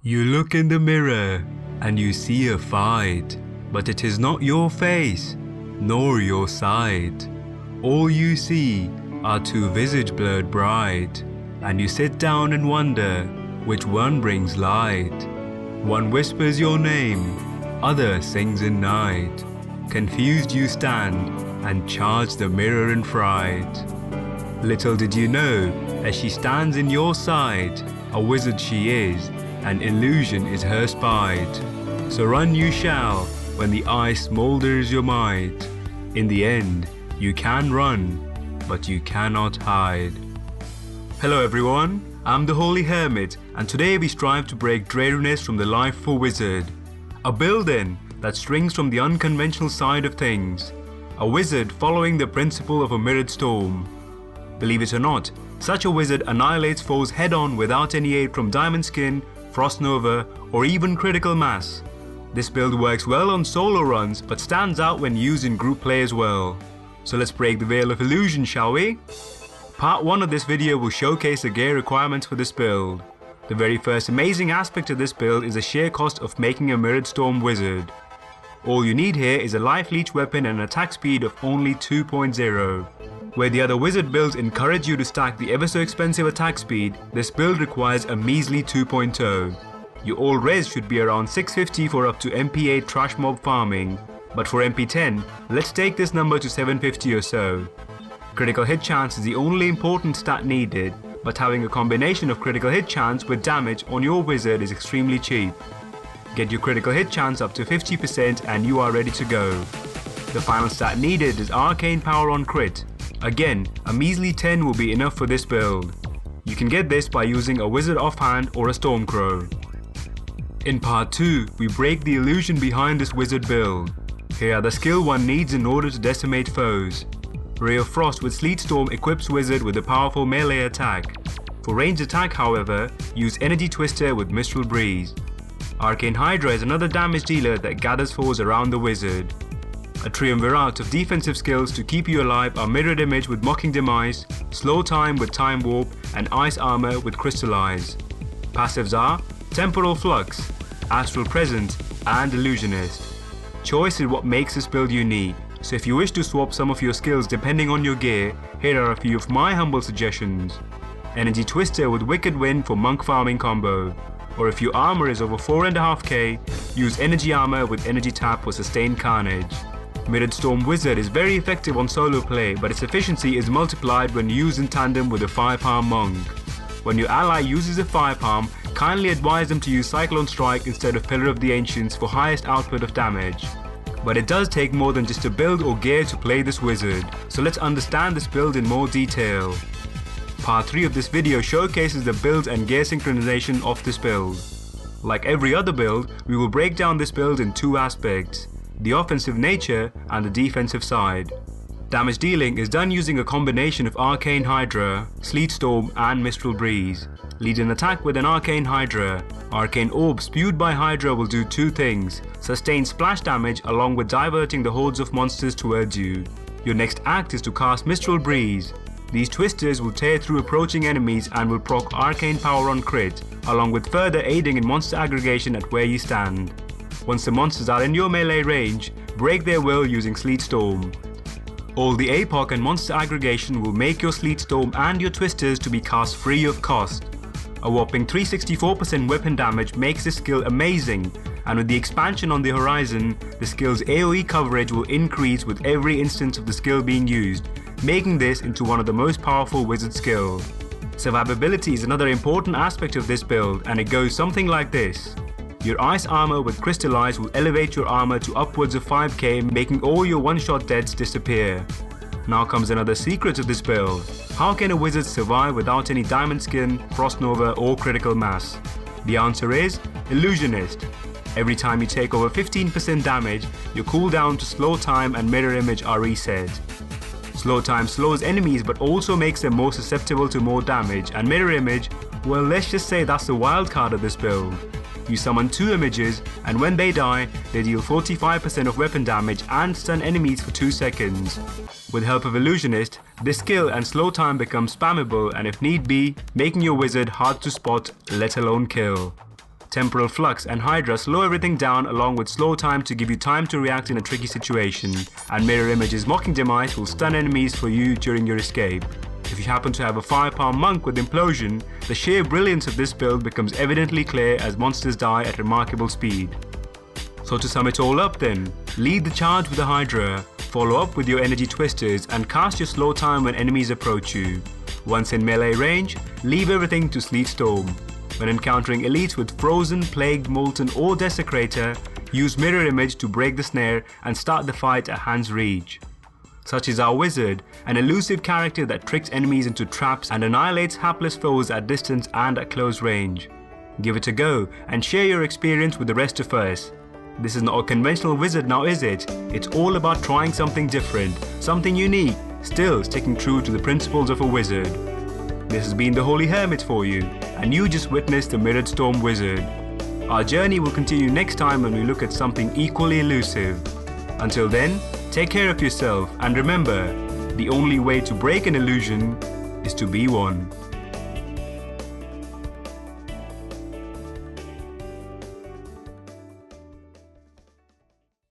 You look in the mirror and you see a fight, but it is not your face, nor your sight. All you see are two visage blurred bright, and you sit down and wonder which one brings light. One whispers your name, other sings in night. Confused you stand and charge the mirror in fright. Little did you know, as she stands in your sight, a wizard she is, and illusion is her spite. So run you shall, when the ice smoulders your might. In the end, you can run, but you cannot hide. Hello everyone, I'm the Holy Hermit, and today we strive to break dreariness from the life of a wizard. A build-in that strings from the unconventional side of things. A wizard following the principle of a mirrored storm. Believe it or not, such a wizard annihilates foes head-on without any aid from Diamond Skin, Frost Nova, or even Critical Mass. This build works well on solo runs, but stands out when used in group play as well. So let's break the veil of illusion, shall we? Part 1 of this video will showcase the gear requirements for this build. The very first amazing aspect of this build is the sheer cost of making a Mirrored Storm wizard. All you need here is a life leech weapon and an attack speed of only 2.0. Where the other wizard builds encourage you to stack the ever so expensive attack speed, this build requires a measly 2.0. Your all res should be around 650 for up to MP8 trash mob farming, but for MP10, let's take this number to 750 or so. Critical hit chance is the only important stat needed, but having a combination of critical hit chance with damage on your wizard is extremely cheap. Get your critical hit chance up to 50% and you are ready to go. The final stat needed is arcane power on crit. Again, a measly 10 will be enough for this build. You can get this by using a wizard offhand or a stormcrow. In part 2, we break the illusion behind this wizard build. Here are the skill one needs in order to decimate foes. Ray of Frost with Sleet Storm equips wizard with a powerful melee attack. For ranged attack however, use Energy Twister with Mistral Breeze. Arcane Hydra is another damage dealer that gathers foes around the wizard. A triumvirate of defensive skills to keep you alive are Mirrored Image with Mocking Demise, Slow Time with Time Warp, and Ice Armor with Crystallize. Passives are Temporal Flux, Astral Presence, and Illusionist. Choice is what makes this build unique, so if you wish to swap some of your skills depending on your gear, here are a few of my humble suggestions. Energy Twister with Wicked Wind for monk farming combo, or if your armor is over 4.5k, use Energy Armor with Energy Tap for sustained carnage. Mirrored Storm Wizard is very effective on solo play, but its efficiency is multiplied when used in tandem with a Fire-Palm Monk. When your ally uses a Fire-Palm, kindly advise them to use Cyclone Strike instead of Pillar of the Ancients for highest output of damage. But it does take more than just a build or gear to play this wizard, so let's understand this build in more detail. Part 3 of this video showcases the build and gear synchronization of this build. Like every other build, we will break down this build in two aspects, the offensive nature and the defensive side. Damage dealing is done using a combination of Arcane Hydra, Sleet Storm and Mistral Breeze. Lead an attack with an Arcane Hydra. Arcane Orb spewed by Hydra will do two things, sustain splash damage along with diverting the hordes of monsters towards you. Your next act is to cast Mistral Breeze. These twisters will tear through approaching enemies and will proc Arcane Power on crit, along with further aiding in monster aggregation at where you stand. Once the monsters are in your melee range, break their will using Sleet Storm. All the APOC and monster aggregation will make your Sleet Storm and your twisters to be cast free of cost. A whopping 364% weapon damage makes this skill amazing, and with the expansion on the horizon, the skill's AoE coverage will increase with every instance of the skill being used, making this into one of the most powerful wizard skills. Survivability is another important aspect of this build, and it goes something like this. Your Ice Armor with Crystallize will elevate your armor to upwards of 5k, making all your one-shot deaths disappear. Now comes another secret of this build. How can a wizard survive without any Diamond Skin, Frost Nova or Critical Mass? The answer is Illusionist. Every time you take over 15% damage, your cooldown to Slow Time and Mirror Image are reset. Slow Time slows enemies but also makes them more susceptible to more damage, and Mirror Image, well, let's just say that's the wild card of this build. You summon two images, and when they die, they deal 45% of weapon damage and stun enemies for 2 seconds. With help of Illusionist, this skill and slow time become spammable, and if need be, making your wizard hard to spot, let alone kill. Temporal Flux and Hydra slow everything down along with slow time to give you time to react in a tricky situation, and Mirror Image's Mocking Demise will stun enemies for you during your escape. If you happen to have a firepower monk with Implosion, the sheer brilliance of this build becomes evidently clear as monsters die at remarkable speed. So to sum it all up then, lead the charge with the Hydra, follow up with your energy twisters and cast your slow time when enemies approach you. Once in melee range, leave everything to Sleet Storm. When encountering elites with Frozen, Plagued, Molten or Desecrator, use Mirror Image to break the snare and start the fight at hand's reach. Such is our Wizard, an elusive character that tricks enemies into traps and annihilates hapless foes at distance and at close range. Give it a go and share your experience with the rest of us. This is not a conventional Wizard now, is it? It's all about trying something different, something unique, still sticking true to the principles of a Wizard. This has been the Holy Hermit for you, and you just witnessed the Mirrored Storm Wizard. Our journey will continue next time when we look at something equally elusive. Until then, take care of yourself and remember, the only way to break an illusion is to be one.